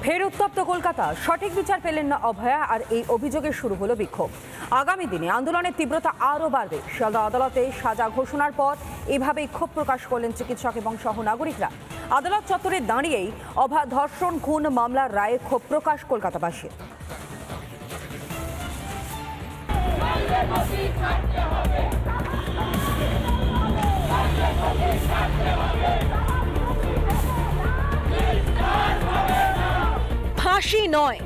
ফের উত্তপ্ত কলকাতা। সঠিক বিচার পেলেন না অভয়া, আর এই অভিযোগে শুরু হলো বিক্ষোভ। আগামী দিনে আন্দোলনের তীব্রতা আরও বাড়বে। শিয়ালদা আদালতে সাজা ঘোষণার পর এভাবেই ক্ষোভ প্রকাশ করলেন চিকিৎসক এবং সহনাগরিকরা। আদালত চত্বরে দাঁড়িয়েই অভয়া ধর্ষণ খুন মামলার রায়ে ক্ষোভ প্রকাশ কলকাতাবাসীর। ফাঁসি নয়,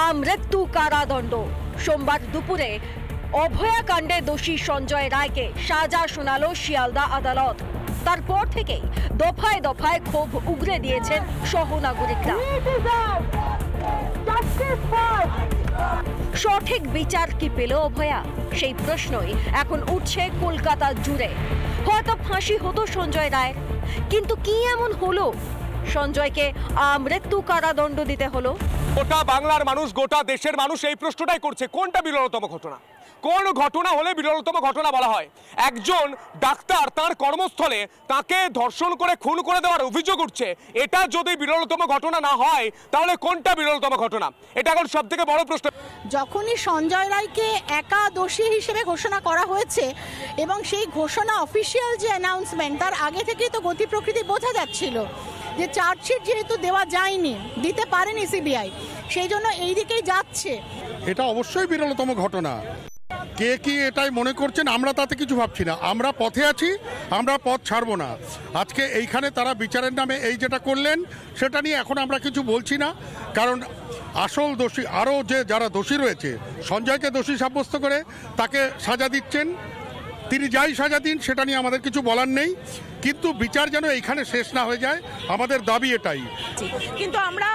আমৃত্যু কারাদণ্ড। সোমবার দুপুরে অভয়াকাণ্ডে দোষী সঞ্জয় রায়কে সাজা শোনালো শিয়ালদা আদালত। তারপর থেকেই দফায় দফায় ক্ষোভ উগরে দিয়েছেন সহনাগরিকরা। সঠিক বিচার কি পেল অভয়া, সেই প্রশ্নই এখন উঠছে কলকাতা জুড়ে। হয়তো ফাঁসি হতো সঞ্জয় রায়ের, কিন্তু কি এমন হলো সঞ্জয়কে আমৃত্যু কারাদণ্ড দিতে হলো? গোটা বাংলার মানুষ, গোটা দেশের মানুষ এই প্রশ্নটাই করছে, কোনটা বিরলতম ঘটনা? কোন ঘটনা হলে বিরলতম ঘটনা বলা হয়? একজন ডাক্তার তার কর্মস্থলে তাকে ধর্ষণ করে খুন করে দেওয়ার অভিযোগ উঠছে, এটা যদি বিরলতম ঘটনা না হয় তাহলে কোনটা বিরলতম ঘটনা? এটা এখন সব থেকে বড় প্রশ্ন। যখনই সঞ্জয় রায়কে একা দোষী হিসেবে ঘোষণা করা হয়েছে এবং সেই ঘোষণা অফিসিয়াল যে অ্যানাউন্সমেন্ট, তার আগে থেকেই তো গতি প্রকৃতি বোঝা যাচ্ছিল যে চার্জশিট যেহেতু দেওয়া যায়নি, দিতে পারেনি সিবিআই, সেই জন্য এই দিকেই যাচ্ছে। এটা অবশ্যই বিরলতম ঘটনা। কে কি এটাই মনে করছেন, আমরা তাতে কিছু ভাবছি না। আমরা পথে আছি, আমরা পথ ছাড়বো না। আজকে এইখানে তারা বিচারের নামে এই যেটা করলেন সেটা নিয়ে এখন আমরা কিছু বলছি না, কারণ আসল দোষী আরও যারা দোষী রয়েছে, সঞ্জয়কে দোষী সাব্যস্ত করে তাকে সাজা দিচ্ছেন। তিনি যাই সাজা দিন সেটা নিয়ে আমাদের কিছু বলার নেই, কিন্তু বিচার যেন এইখানে শেষ না হয়ে যায়, আমাদের দাবি এটাই। কিন্তু আমরা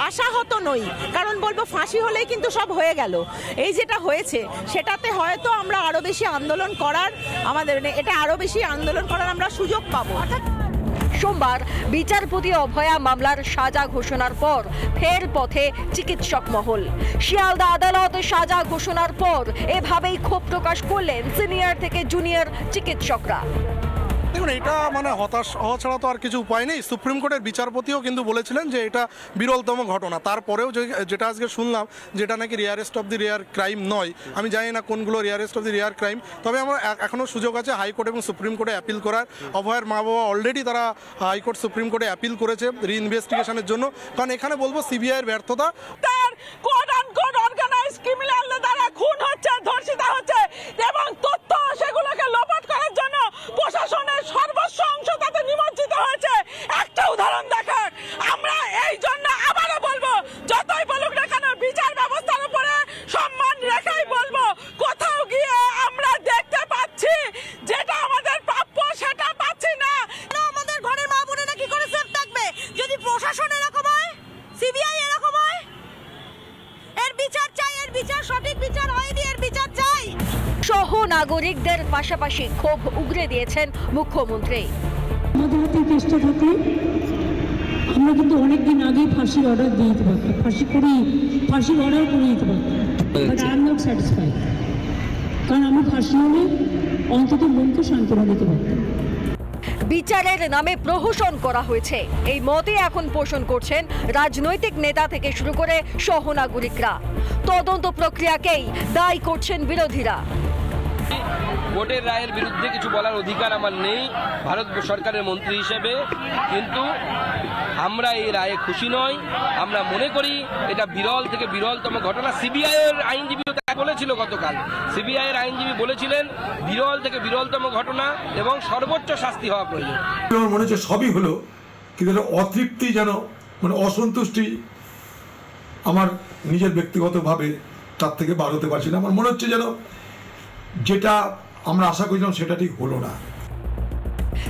আশাহত নই, কারণ বলবো ফাঁসি হলেই কিন্তু সব হয়ে গেল। এই যেটা হয়েছে সেটাতে হয়তো আমরা আরো বেশি আন্দোলন করার, আমরা সুযোগ পাবো। সোমবার বিচারপতি অভয়া মামলার সাজা ঘোষণার পর ফের পথে চিকিৎসক মহল। শিয়ালদা আদালত সাজা ঘোষণার পর এভাবেই ক্ষোভ প্রকাশ করলেন সিনিয়র থেকে জুনিয়র চিকিৎসকরা। দেখুন, এটা হতাশ হওয়া ছাড়া তো আর কিছু উপায় নেই। সুপ্রিম কোর্টের বিচারপতিও কিন্তু বলেছিলেন যে এটা বিরলতম ঘটনা। তারপরেও যেটা আজকে শুনলাম, যেটা নাকি rarest of the rare crime নয়, আমি জানি না কোনগুলো rarest of the rare crime, তবে আমার এখনও সুযোগ আছে হাইকোর্ট এবং সুপ্রিম কোর্টে অ্যাপিল করার। অভয়ের মা বাবা অলরেডি তারা হাইকোর্ট সুপ্রিম কোর্টে অ্যাপিল করেছে রিইনভেস্টিগেশনের জন্য, কারণ এখানে বলবো সিবিআইয়ের ব্যর্থতা। অর্গানাইজড ক্রিমিনালদের দ্বারা খুন হচ্ছে, ধর্ষিতা হচ্ছে এবং তথ্য সেগুলোকে লোপাট করার জন্য প্রশাসনের সর্বস্ব অংশ তাতে নিমজ্জিত হয়েছে। একটা উদাহরণ দেখার, আমরা এই জন্য আবারও বলবো, যতই বলুক না কেন বিচার ব্যবস্থার উপরে সম্মান রেখেই বলবো, কোথাও গিয়ে আমরা দেখতে পাচ্ছি যেটা আমাদের প্রাপ্য সেটা পাচ্ছি না। আমাদের ঘরের মা বোনেরা কি করে সেফ থাকবে যদি প্রশাসন এরকম হয়, সিবিআই এরকম হয়? এর বিচার চাই, এর বিচার সঠিক বিচার হয়নি, এর বিচার চাই। সহ নাগরিকদের পাশাপাশি ক্ষোভ উগরে দিয়েছেন মুখ্যমন্ত্রী। আমাদের হাতে চেষ্টা থাকলে আমরা কিন্তু অনেকদিন আগেই ফাঁসির অর্ডার দিয়ে দিতে পারতাম, ফাঁসির অর্ডার করে দিতে পারতাম, but I am not satisfied, কারণ আমরা ফাঁসি হলে অন্তত মনকে সান্ত্বনা দিতে পারতাম। বিচারের নামে প্রহসন করা হয়েছে, এই মতে এখন পোষণ করছেন রাজনৈতিক নেতা থেকে শুরু করে সহনাগরিকরা। তদন্ত প্রক্রিয়াকেই দায়ী করছেন বিরোধীরা। কোর্টের রায়ের বিরুদ্ধে কিছু বলার অধিকার আমার নেই ভারত সরকারের মন্ত্রী হিসেবে, কিন্তু আমরা এই রায়ে খুশি নই। আমরা মনে করি এটা বিরল থেকে বিরলতম ঘটনা। সিবিআইয়ের আইনজীবী বলেছিল গতকাল, সিবিআইয়ের আইনজীবী বলেছিলেন বিরল থেকে বিরলতম ঘটনা এবং সর্বোচ্চ শাস্তি হওয়া প্রয়োজন। আমার মনে হচ্ছে সবই হলো, কিন্তু অতৃপ্তি যেন অসন্তুষ্টি আমার নিজের ব্যক্তিগতভাবে তার থেকে বার হতে পারছি না। আমার মনে হচ্ছে যেন যেটা আমরা আশা করেছিলাম সেটা ঠিক হলো না।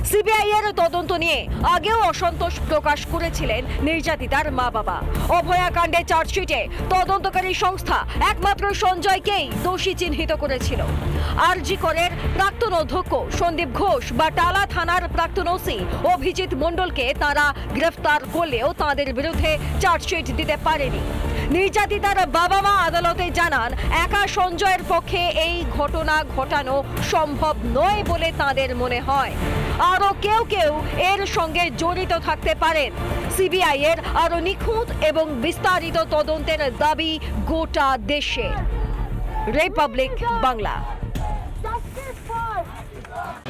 সিবিআই এর তদন্ত নিয়ে আগেও অসন্তোষ প্রকাশ করেছিলেন নির্যাতিতার মা বাবা। অভয়াকাণ্ডে চার্জশিটে তদন্তকারী সংস্থা একমাত্র সঞ্জয়কেই দোষী চিহ্নিত করেছিল। আরজি করের প্রাক্তন অধ্যক্ষ সন্দীপ ঘোষ বা টালা থানার প্রাক্তন ওসি অভিজিৎ মণ্ডলকে তারা গ্রেফতার করলেও তাদের বিরুদ্ধে চার্জশিট দিতে পারেনি। নির্যাতিতার বাবা মা আদালতে জানান, একা সঞ্জয়ের পক্ষে এই ঘটনা ঘটানো সম্ভব নয় বলে তাদের মনে হয়। আরো কেউ এর সঙ্গে জড়িত থাকতে পারেন। সিবিআই এর আরো নিখুঁত এবং বিস্তারিত তদন্তের দাবি গোটা দেশে। রিপাবলিক বাংলা।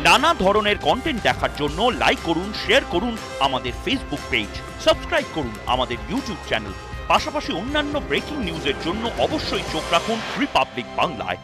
নানা ধরনের কন্টেন্ট দেখার জন্য লাইক করুন, শেয়ার করুন আমাদের ফেসবুক পেজ, সাবস্ক্রাইব করুন আমাদের ইউটিউব চ্যানেল। পাশাপাশি অন্যান্য ব্রেকিং নিউজের জন্য অবশ্যই চোখ রাখুন রিপাবলিক বাংলায়।